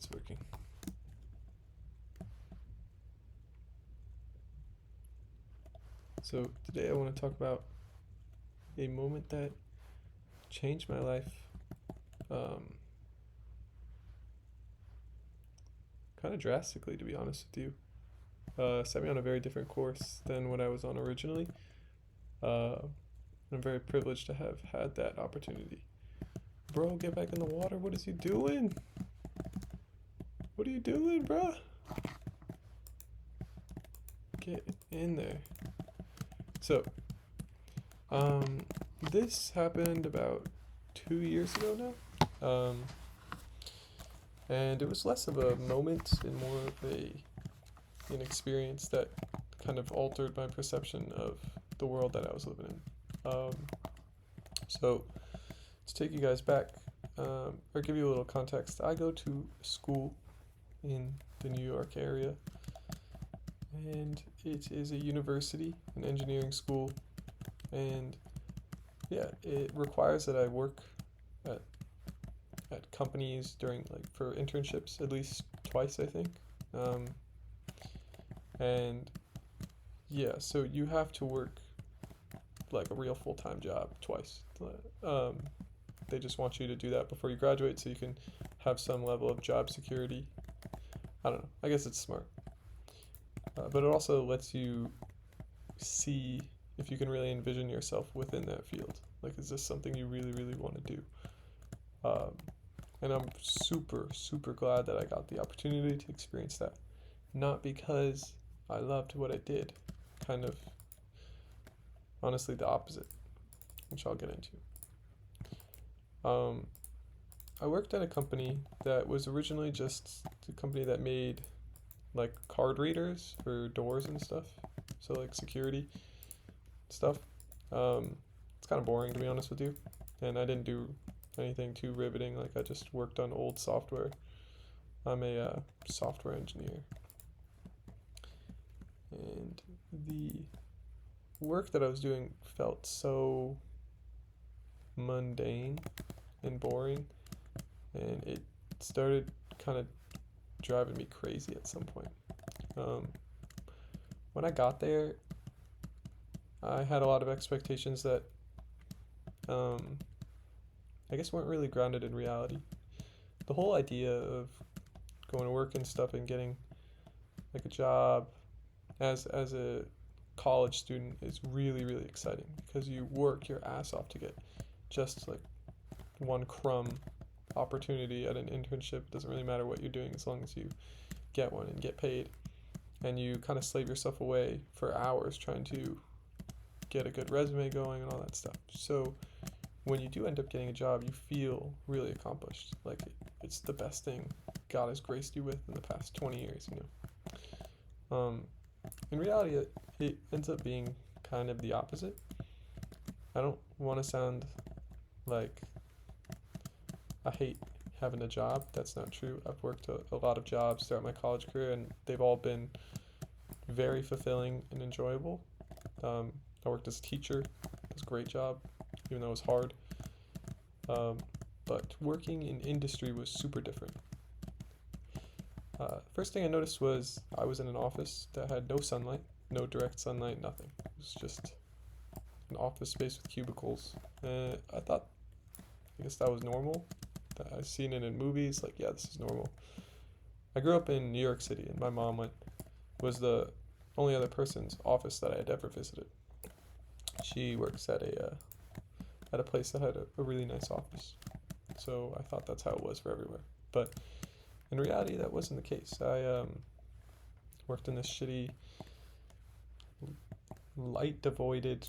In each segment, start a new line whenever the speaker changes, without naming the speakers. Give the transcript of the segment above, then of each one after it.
it's working. So today I want to talk about a moment that changed my life, um, kind of drastically, to be honest with you. Set me on a very different course than what I was on originally. Uh, I'm very privileged to have had that opportunity. Bro, get back in the water. What is he doing? What are you doing, bro? Get in there. So, um, this happened about 2 years ago now. And it was less of a moment and more of an experience that kind of altered my perception of the world that I was living in. So, to take you guys back, or give you a little context, I go to school in the New York area, and it is a university, an engineering school, and yeah, it requires that I work at companies during for internships at least twice, I think. Um, and yeah, so you have to work like a real full time job twice. Um, they just want you to do that before you graduate so you can have some level of job security. I don't know. I guess it's smart. But it also lets you see if you can really envision yourself within that field. Like, is this something you really, really want to do? Um, and I'm super, super glad that I got the opportunity to experience that. Not because I loved what I did, kind of honestly the opposite, which I'll get into. Um, I worked at a company that was originally just a company that made like card readers for doors and stuff, so like security stuff. It's kind of boring, to be honest with you, and I didn't do anything too riveting. Like, I just worked on old software. I'm a software engineer, and the work that I was doing felt so mundane and boring, and it started kind of driving me crazy at some point. Um, when I got there, I had a lot of expectations that um, I guess weren't really grounded in reality. The whole idea of going to work and stuff and getting like a job as a college student is really, really exciting because you work your ass off to get just like one crumb opportunity at an internship. It doesn't really matter what you're doing as long as you get one and get paid. And you kind of slave yourself away for hours trying to get a good resume going and all that stuff. So when you do end up getting a job, you feel really accomplished. Like, it's the best thing God has graced you with in the past 20 years, you know. In reality, it ends up being kind of the opposite. I don't want to sound like I hate having a job. That's not true. I've worked a lot of jobs throughout my college career, and they've all been very fulfilling and enjoyable. Um, I worked as a teacher. It was a great job, even though it was hard. Um, but working in industry was super different. First thing I noticed was I was in an office that had no sunlight, no direct sunlight, nothing. It was just an office space with cubicles. I thought, I guess that was normal. I've seen it in movies, like, yeah, this is normal. I grew up in New York City, and my mom was the only other person's office that I had ever visited. She works at a place that had a really nice office, so I thought that's how it was for everywhere. But in reality, that wasn't the case. I worked in this shitty, light devoided,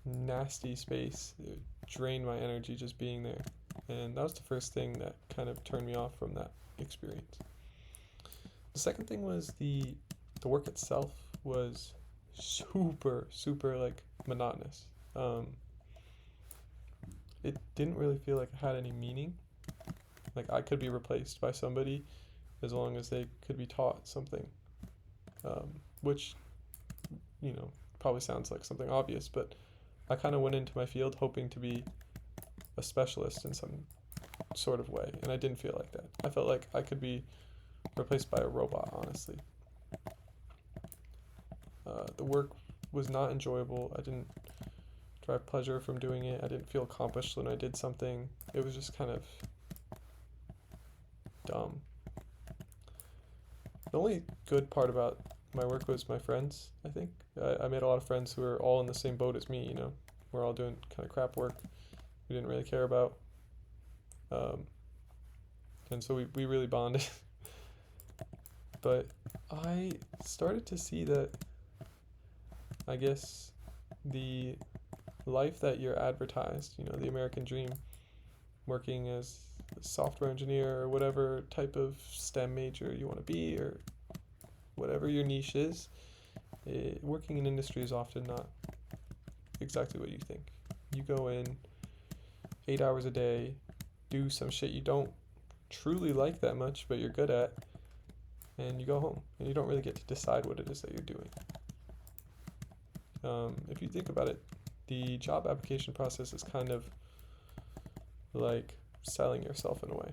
nasty space. It drained my energy just being there, and that was the first thing that kind of turned me off from that experience. The second thing was the work itself was super, super like monotonous. It didn't really feel like it had any meaning. Like, I could be replaced by somebody as long as they could be taught something, which, probably sounds like something obvious, but I kind of went into my field hoping to be a specialist in some sort of way, and I didn't feel like that. I felt like I could be replaced by a robot, honestly. The work was not enjoyable. I didn't derive pleasure from doing it. I didn't feel accomplished when I did something. It was just kind of dumb. The only good part about my work was my friends, I think. I made a lot of friends who were all in the same boat as me, you know. We're all doing kind of crap work we didn't really care about. Um, and so we really bonded. But I started to see that, I guess, the life that you're advertised, you know, the American dream, working as a software engineer or whatever type of STEM major you want to be, or whatever your niche is, working in industry is often not exactly what you think. You go in 8 hours a day, do some shit you don't truly like that much, but you're good at, and you go home, and you don't really get to decide what it is that you're doing. If you think about it, the job application process is kind of like selling yourself in a way.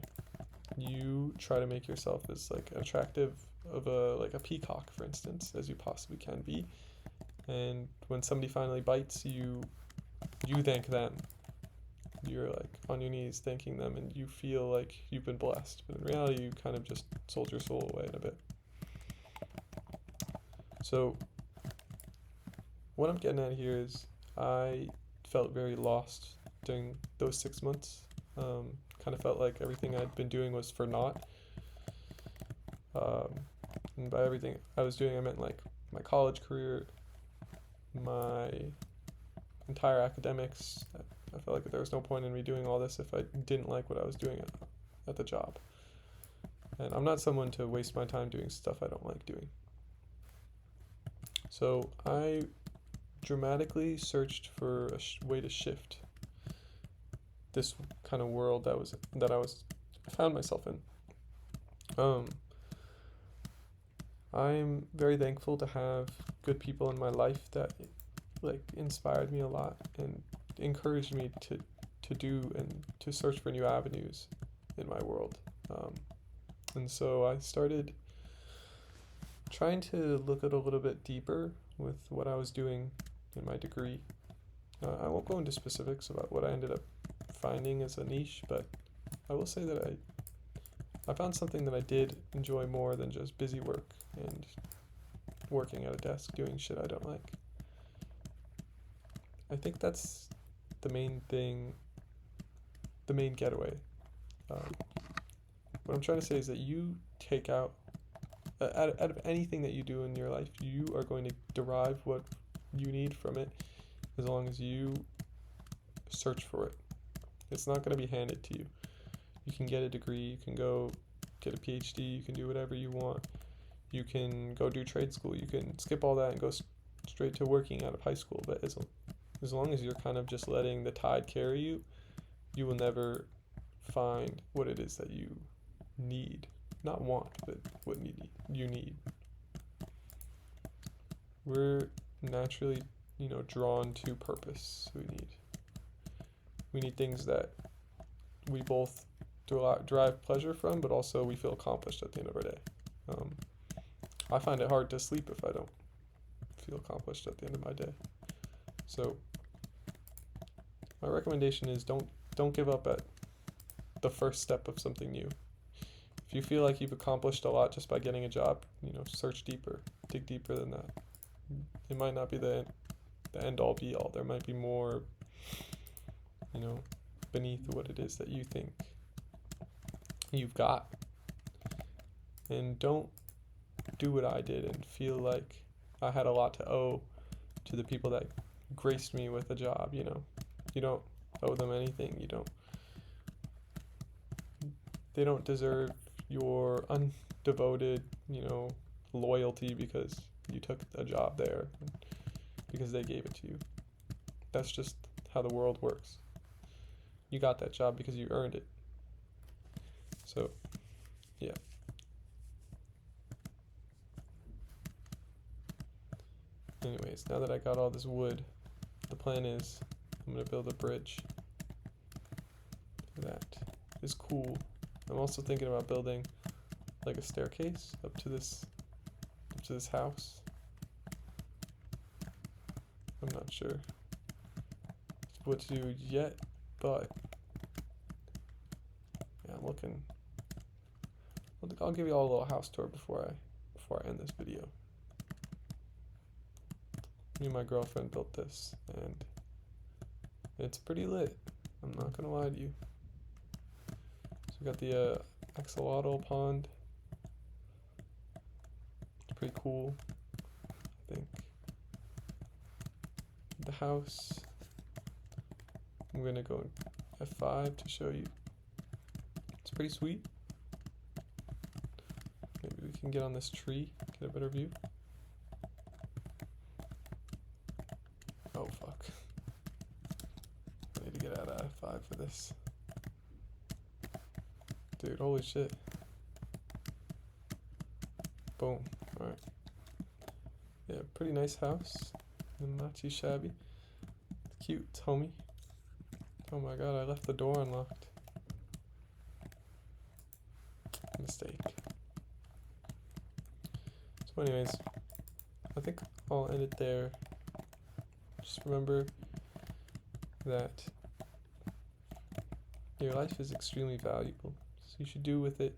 You try to make yourself as like attractive of a peacock, for instance, as you possibly can be. And when somebody finally bites you, you thank them. You're like on your knees thanking them, and you feel like you've been blessed. But in reality, you kind of just sold your soul away in a bit. So what I'm getting at here is I felt very lost during those 6 months. Kind of felt like everything I'd been doing was for naught. And by everything I was doing, I meant like my college career, my entire academics. I felt like there was no point in me doing all this if I didn't like what I was doing at the job. And I'm not someone to waste my time doing stuff I don't like doing. So I dramatically searched for a way to shift this kind of world that I found myself in. I'm very thankful to have good people in my life that like inspired me a lot and encouraged me to do and to search for new avenues in my world. And so I started trying to look at a little bit deeper with what I was doing in my degree. I won't go into specifics about what I ended up finding as a niche, but I will say that I found something that I did enjoy more than just busy work and working at a desk doing shit I don't like. I think that's the main thing, the main getaway. What I'm trying to say is that you take out out of anything that you do in your life, you are going to derive what you need from it as long as you search for it. It's not going to be handed to you. You can get a degree, you can go get a PhD, you can do whatever you want. You can go do trade school, you can skip all that and go straight to working out of high school. But as long as you're kind of just letting the tide carry you, you will never find what it is that you need. Not want, but what you need. We're naturally, drawn to purpose. We need things that we both derive pleasure from, but also we feel accomplished at the end of our day. I find it hard to sleep if I don't feel accomplished at the end of my day. So my recommendation is don't give up at the first step of something new. If you feel like you've accomplished a lot just by getting a job, search deeper, dig deeper than that. It might not be the end all be all. There might be more, beneath what it is that you think you've got. And don't do what I did and feel like I had a lot to owe to the people that graced me with a job. You don't owe them anything. They don't deserve your undevoted, loyalty because you took a job there, because they gave it to you. That's just how the world works. You got that job because you earned it. So, yeah. Anyways, now that I got all this wood, the plan is I'm going to build a bridge. That. is cool. I'm also thinking about building like a staircase up to this house. I'm not sure what to do yet, but yeah, I'm looking. I'll give you all a little house tour before I end this video. Me and my girlfriend built this, and it's pretty lit. I'm not gonna lie to you. So we got the axolotl pond. It's pretty cool, I think. The house. I'm gonna go F5 to show you. It's pretty sweet. Maybe we can get on this tree, get a better view. Oh fuck. I need to get out of F5 for this. Dude, holy shit. Boom. Alright. Yeah, pretty nice house. Not too shabby. Cute, homie. Oh my god, I left the door unlocked. Mistake. So anyways, I think I'll end it there. Just remember that your life is extremely valuable. So you should do with it